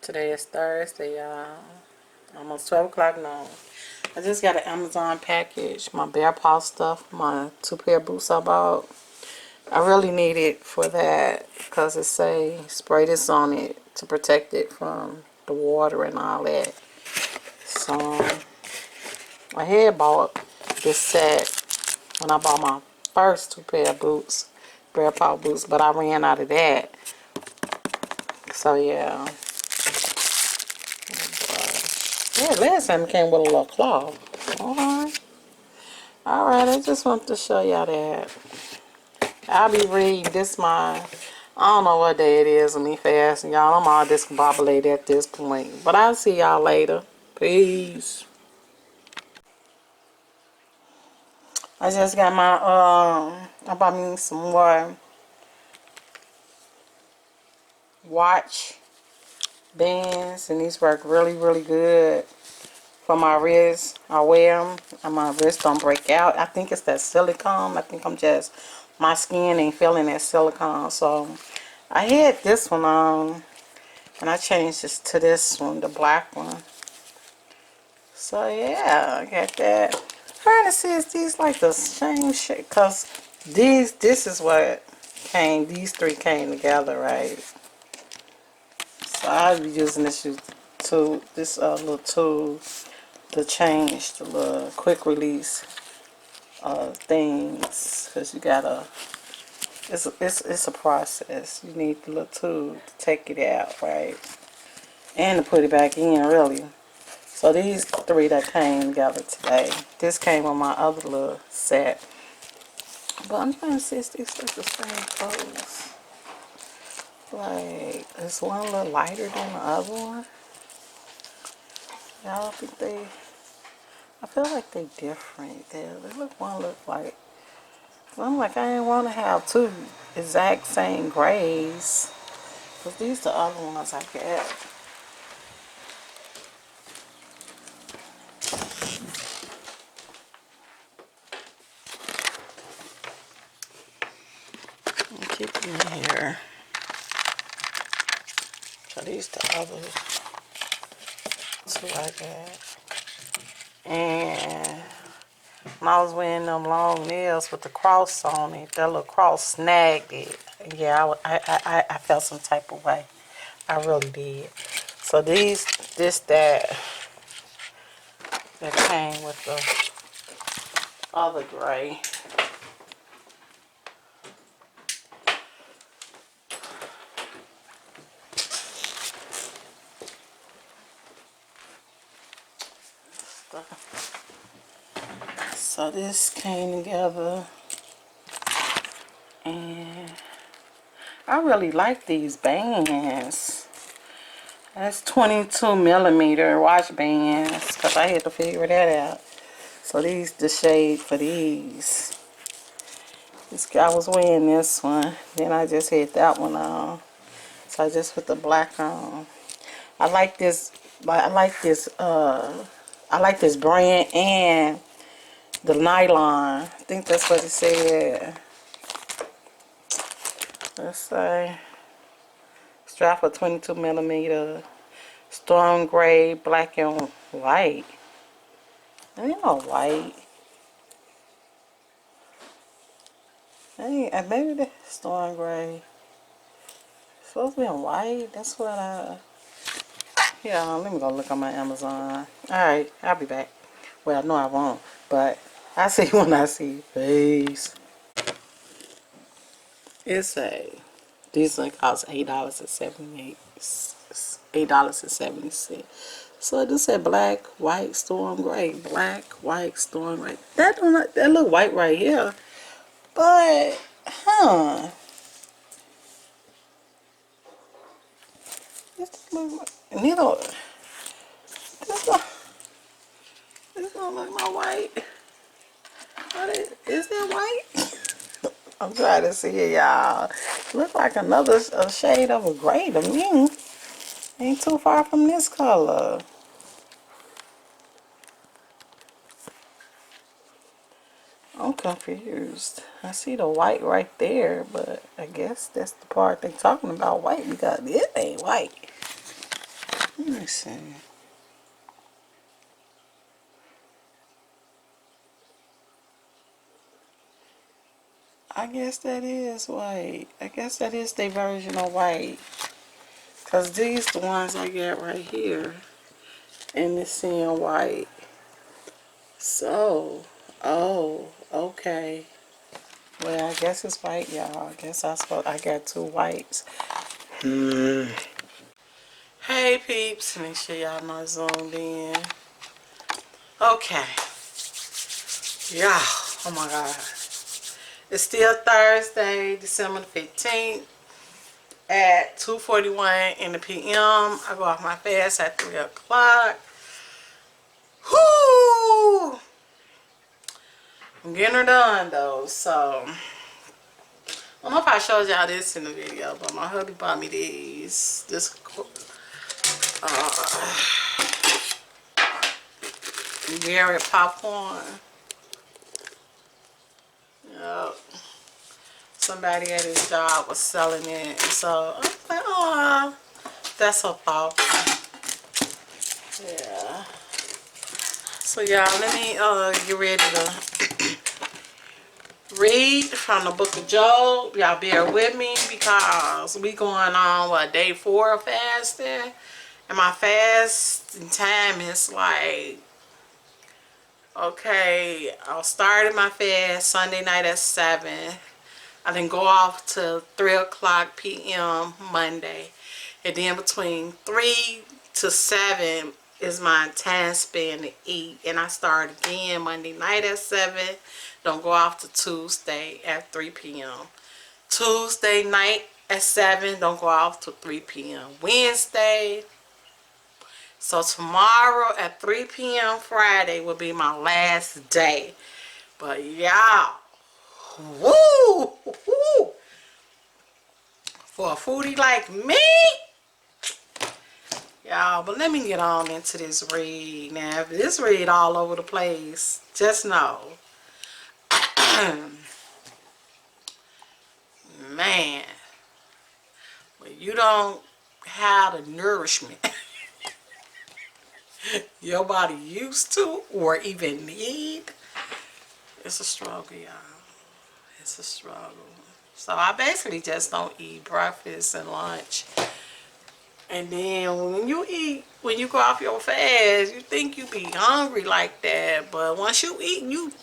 Today is Thursday, y'all. Almost 12 o'clock now. I just got an Amazon package. My Bear Paw stuff, my 2 pair of boots I bought. I really need it for that because it say spray this on it to protect it from the water and all that. So I had bought this set when I bought my first 2 pair of boots, Bear Paw boots, but I ran out of that. So yeah. Yeah, last time it came with a little claw. Alright. Alright, I just want to show y'all that. I'll be reading this I don't know what day it is with me fasting, y'all. I'm all discombobulated at this point. But I'll see y'all later. Peace. I just got my I bought me some more watch bands, and these work really good for my wrist. I wear them and my wrist don't break out. I think it's that silicone. I think my skin ain't feeling that silicone. So I had this one on and I changed this to this one, the black one. So yeah, I got that. Trying to see if these like the same shit, cause this is what these 3 came together, right? So I'll be using this little tool to change the little quick release things, because you gotta, it's a process. You need the little tool to take it out, right, and to put it back in, really. So these 3 that came together today, this came on my other little set, but I'm trying to see if these look the same colors. Like, is one a little lighter than the other one? Y'all think I feel like they different. They look like, I'm like, I didn't want to have 2 exact same grays, because these the other ones I get. Let me keep them in here. So these the other 2 I got. And when I was wearing them long nails with the cross on it, that little cross snagged it. Yeah, I felt some type of way. I really did. So that came with the other gray. So this came together, and I really like these bands. That's 22 millimeter watch bands, because I had to figure that out. So these the shade for these. I was wearing this one, then I just had that one on. So I just put the black on. I like this brand and the nylon. I think that's what it said. Let's say strap for 22 millimeter, storm gray, black and white. Ain't no white. Maybe the storm gray. It's supposed to be in white. That's what yeah, let me go look on my Amazon. Alright, I'll be back. Well, no I won't, but I see when I see face. These like cost $8.78. $8.70. So I just said black, white, storm gray. Black, white, storm gray. That look white right here. But this look neither. This don't look no white. Is that white? I'm trying to see it, y'all. Look like another shade of a gray to me. Ain't too far from this color. I'm confused. I see the white right there, but I guess that's the part they talking about white, because it ain't white. Let me see. I guess that is white. I guess that is their version of white. Because these the ones I got right here. And it's in white. So, oh, okay. Well, I guess it's white, y'all. I guess I got two whites. Hey, peeps. Make sure y'all not zoomed in. Okay. Yeah. Oh, my God. It's still Thursday, December the 15th at 2:41 in the p.m. I go off my fast at 3 o'clock. Whoo! I'm getting her done, though, so... I don't know if I showed y'all this in the video, but my hubby bought me these. This Garrett popcorn. Yep. Somebody at his job was selling it, so I was like, oh, that's so thoughtful. Yeah. So y'all, let me get ready to read from the book of Job. Y'all bear with me because we going on day 4 of fasting, and my fasting time is like, okay, I started my fast Sunday night at 7. I then go off to 3 o'clock p.m. Monday. And then between 3 to 7 is my time spent to eat. And I start again Monday night at 7. Don't go off to Tuesday at 3 p.m. Tuesday night at 7. Don't go off to 3 p.m. Wednesday. So tomorrow at 3 p.m. Friday will be my last day. But y'all, woo! For a foodie like me, y'all. But let me get on into this read. Now, if this read all over the place, just know, man, when you don't have the nourishment your body used to or even need, it's a struggle, y'all. It's a struggle. So I basically just don't eat breakfast and lunch. And then when you go off your fast, you think you be hungry like that. But once you eat, you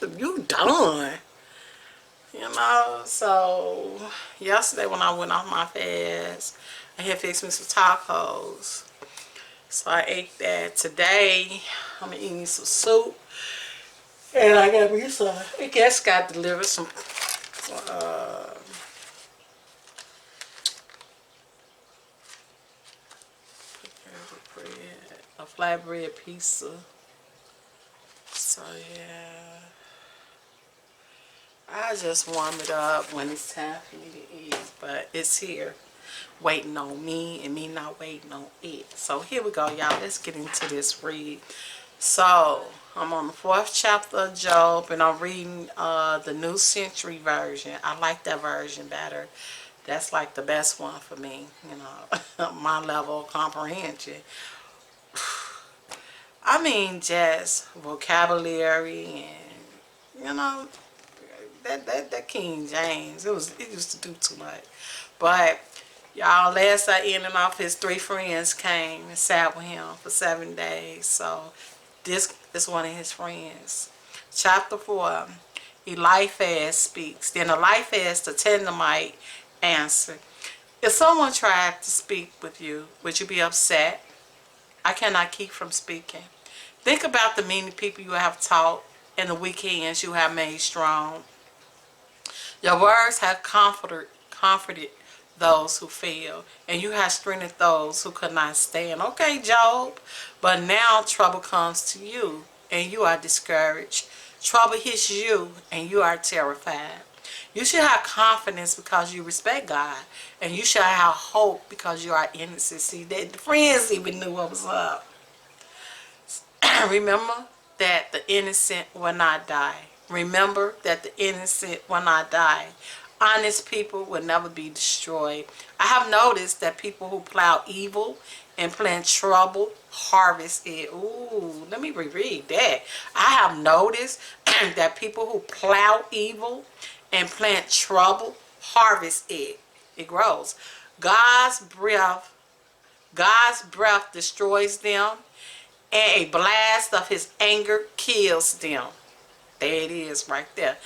done. You know? So yesterday when I went off my fast, I had fixed me some tacos. So I ate that. Today, I'm eating some soup. And I got me some, I guess got delivered some a flatbread pizza. So yeah, I just warm it up when it's time for me to eat, but it's here waiting on me and me not waiting on it. So here we go, y'all. Let's get into this read. So I'm on the 4th chapter of Job, and I'm reading the New Century Version. I like that version better. That's like the best one for me, you know, my level of comprehension. I mean, just vocabulary and, you know, that King James, it used to do too much. But y'all, last I ended off, his 3 friends came and sat with him for 7 days. So this is one of his friends. Chapter 4, Eliphaz speaks. Then Eliphaz the Temanite answered, if someone tried to speak with you, would you be upset? I cannot keep from speaking. Think about the many people you have taught and the weak hands you have made strong. Your words have comforted those who fail, and you have strengthened those who could not stand. Okay, Job, but now trouble comes to you, and you are discouraged. Trouble hits you, and you are terrified. You should have confidence because you respect God, and you should have hope because you are innocent. See, the friends even knew what was up. Remember that the innocent will not die. Remember that the innocent will not die. Honest people will never be destroyed. I have noticed that people who plow evil and plant trouble, harvest it. Ooh, let me reread that. I have noticed that people who plow evil and plant trouble, harvest it. It grows. God's breath, God's breath destroys them, and a blast of his anger kills them. There it is right there.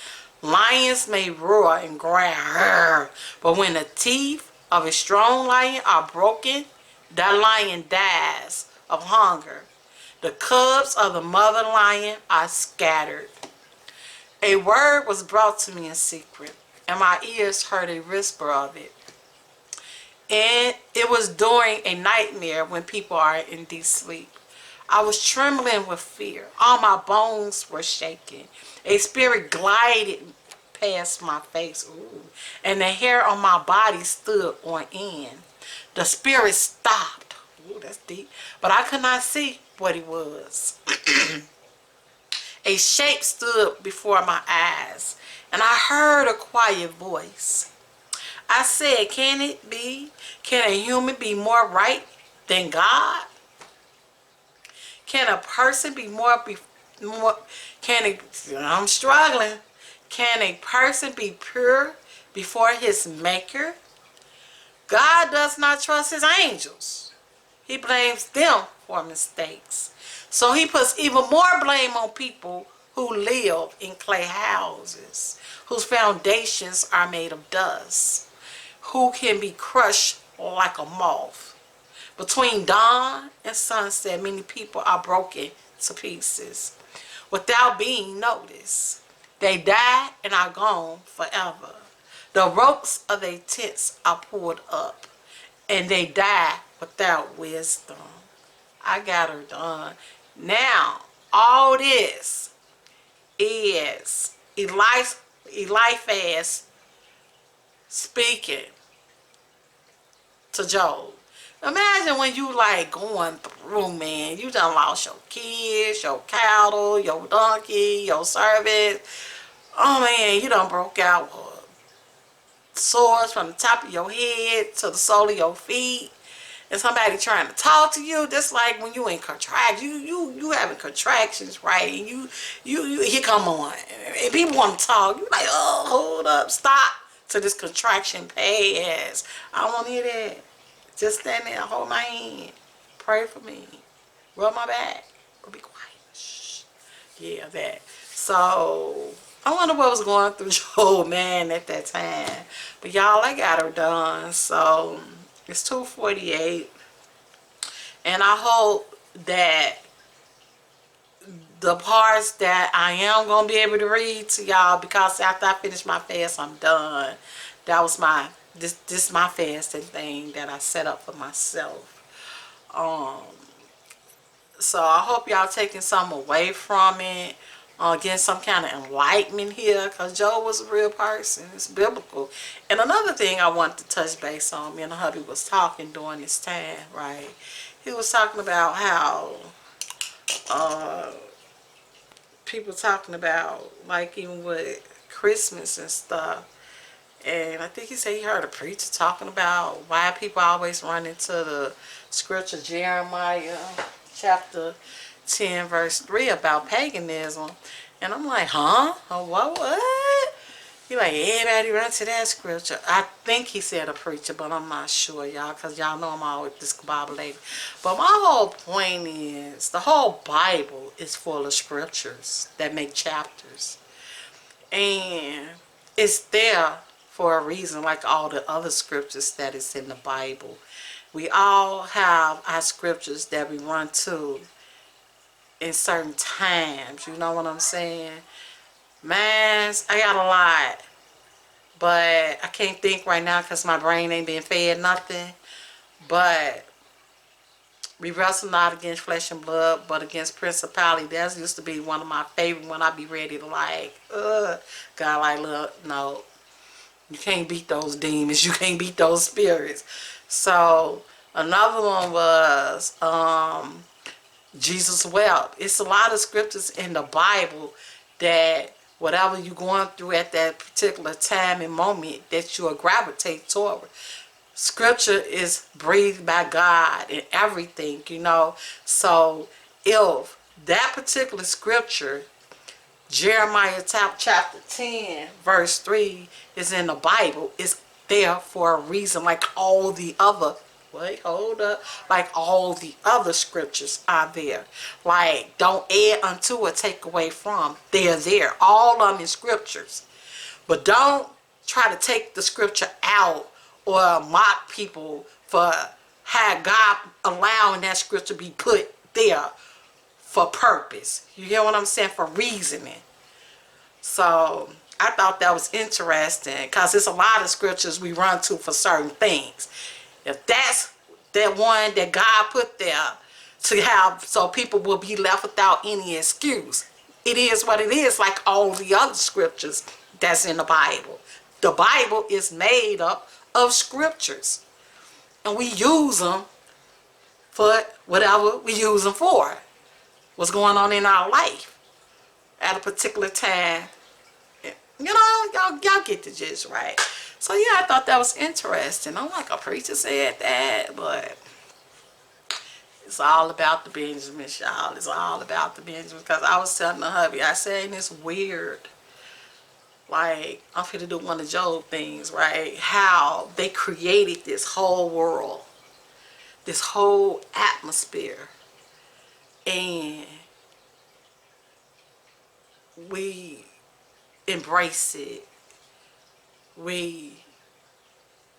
Lions may roar and growl, but when the teeth of a strong lion are broken, that lion dies of hunger. The cubs of the mother lion are scattered. A word was brought to me in secret, and my ears heard a whisper of it. And it was during a nightmare when people are in deep sleep. I was trembling with fear. All my bones were shaking. A spirit glided past my face, ooh, and the hair on my body stood on end. The spirit stopped. Ooh, that's deep. But I could not see what it was. A shape stood before my eyes, and I heard a quiet voice. I said, can it be? Can a human be more right than God? Can a person be more, I'm struggling. Can a person be pure before his maker? God does not trust his angels. He blames them for mistakes. So he puts even more blame on people who live in clay houses, whose foundations are made of dust, who can be crushed like a moth. Between dawn and sunset, many people are broken to pieces without being noticed. They die and are gone forever. The ropes of their tents are pulled up, and they die without wisdom. I got her done. Now, all this is Eliphaz speaking to Job. Imagine when you like going through, man. You done lost your kids, your cattle, your donkey, your servant. Oh man, you done broke out sores from the top of your head to the sole of your feet. And somebody trying to talk to you, just like when you in contractions, you having contractions, right? And you come on, and people want to talk. You like, oh, hold up, stop, to this contraction pass. I don't want to hear that. Just stand there, hold my hand, pray for me, rub my back, or be quiet. Shh. Yeah, that. So I wonder what was going through Job, man, at that time. But y'all, I got her done. So it's 2:48, and I hope that the parts that I am gonna be able to read to y'all, because after I finish my fast, I'm done. That was my this my fasting thing that I set up for myself. So I hope y'all taking something away from it, getting some kind of enlightenment here, because Job was a real person. It's biblical. And another thing I want to touch base on, me and hubby was talking during this time, right? He was talking about how people talking about, like, even with Christmas and stuff. And I think he said he heard a preacher talking about why people always run into the scripture Jeremiah chapter 10 verse 3 about paganism. And I'm like, huh? Oh, what? He like, everybody run to that scripture. I think he said a preacher, but I'm not sure, y'all, because y'all know I'm always this Bible lady. But my whole point is, the whole Bible is full of scriptures that make chapters. And it's there for a reason, like all the other scriptures that is in the Bible. We all have our scriptures that we run to in certain times. You know what I'm saying? Man, I got a lot, but I can't think right now because my brain ain't been fed nothing. But we wrestle not against flesh and blood, but against principality. That used to be one of my favorite when I be ready to like, God, like, look, no. You can't beat those demons. You can't beat those spirits. So another one was Jesus wept. It's a lot of scriptures in the Bible that whatever you're going through at that particular time and moment, that you'll gravitate toward. Scripture is breathed by God and everything, you know. So if that particular scripture, Jeremiah chapter 10 verse 3, is in the Bible, it's there for a reason, like all the other, wait, hold up, like all the other scriptures are there. Like, don't add unto or take away from. They're there. All of them in scriptures. But don't try to take the scripture out or mock people for how God allowing that scripture to be put there for purpose. You get what I'm saying? For reasoning. So I thought that was interesting, because there's a lot of scriptures we run to for certain things. If that's that one that God put there to have so people will be left without any excuse, it is what it is, like all the other scriptures that's in the Bible. The Bible is made up of scriptures, and we use them for whatever we use them for. What's going on in our life at a particular time. You know, y'all get the gist, right? So yeah, I thought that was interesting. I'm like, a preacher said that, but it's all about the Benjamins, y'all. It's all about the Benjamins, because I was telling the hubby, I said, it's weird. Like, I'm finna do one of Job things, right? How they created this whole world, this whole atmosphere, and we embrace it. We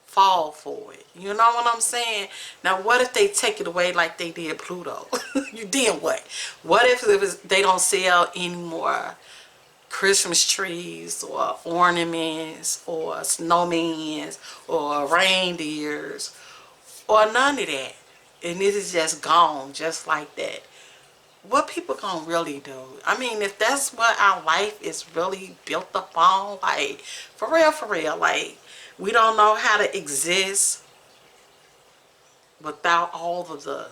fall for it. You know what I'm saying? Now, what if they take it away like they did Pluto? You did what? What if they don't sell any more Christmas trees or ornaments or snowmans or reindeers or none of that, and it is just gone just like that? What people gonna really do? I mean, if that's what our life is really built upon, like, for real, like, we don't know how to exist without all of the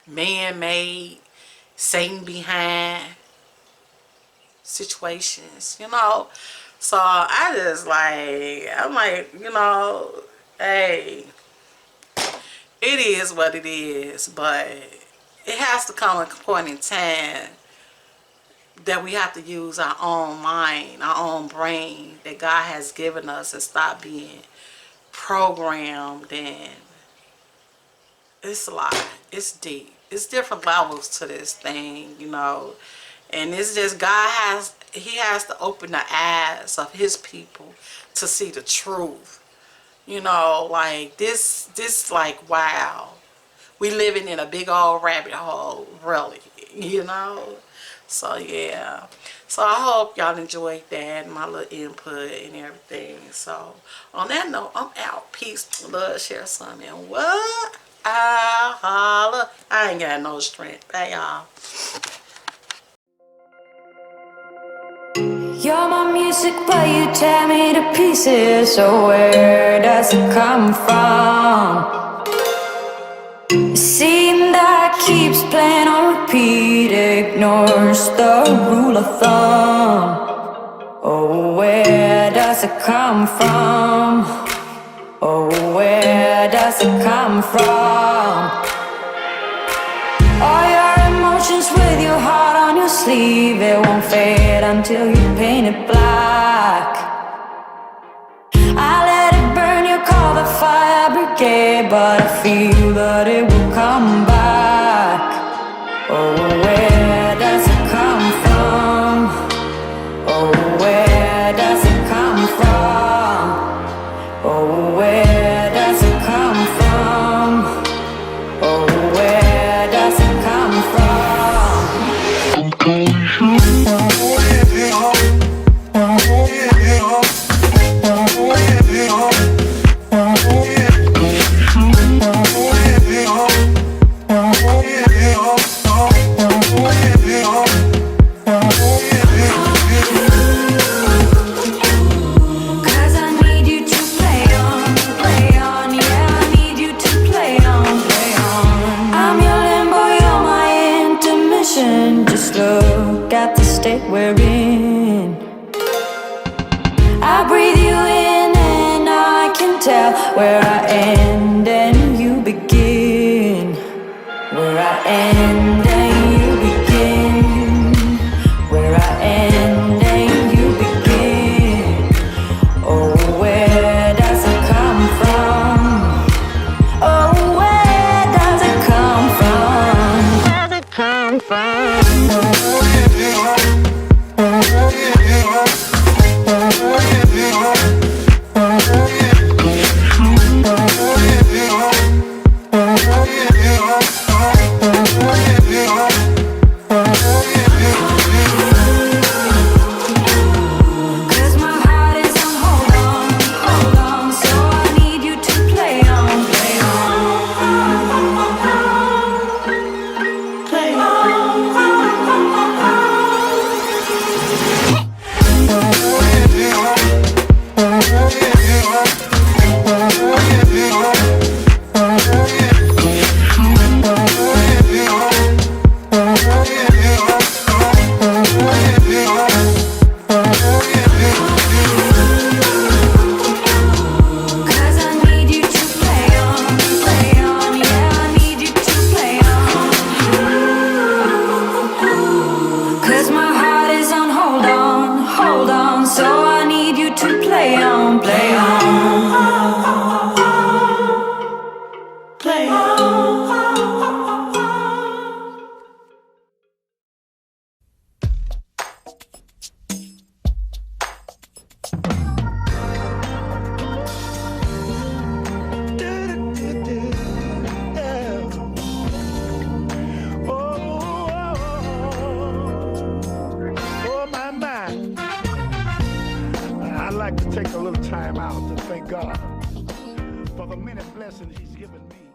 man-made, Satan behind situations, you know. So I just I'm like, you know, hey, it is what it is, but it has to come a point in time that we have to use our own mind, our own brain that God has given us, and stop being programmed. And it's a lot. It's deep. It's different levels to this thing, you know. And it's just He has to open the eyes of His people to see the truth. You know, like this like, wow. We living in a big old rabbit hole, really, you know. So yeah. So I hope y'all enjoyed that, my little input and everything. So on that note, I'm out. Peace, love, share some, and what? I holla. I ain't got no strength. Bye, y'all. You're my music, but you tear me to pieces. So where does it come from? A scene that keeps playing on repeat, ignores the rule of thumb. Oh, where does it come from? Oh, where does it come from? All your emotions with your heart on your sleeve, it won't fade until you paint it black. I let it burn, you call the fire brigade, but I feel that it will come back. Oh, where does it come from? Oh, where does it come from? Oh, where does it come from? Oh, where does it come from? end and you begin. Where I end and you begin. Where I end and you begin. Oh, where does it come from? Oh, where does it come from? Where does it come from? Cause my heart is on hold on, so I need you to play on, play on, play Cause I need you to play on, yeah, I need you to play on. Cause my heart is on hold on, so I need you to play on, play on, play on. Oh, my, my. I'd like to take a little time out to thank God for the many blessings He's given me.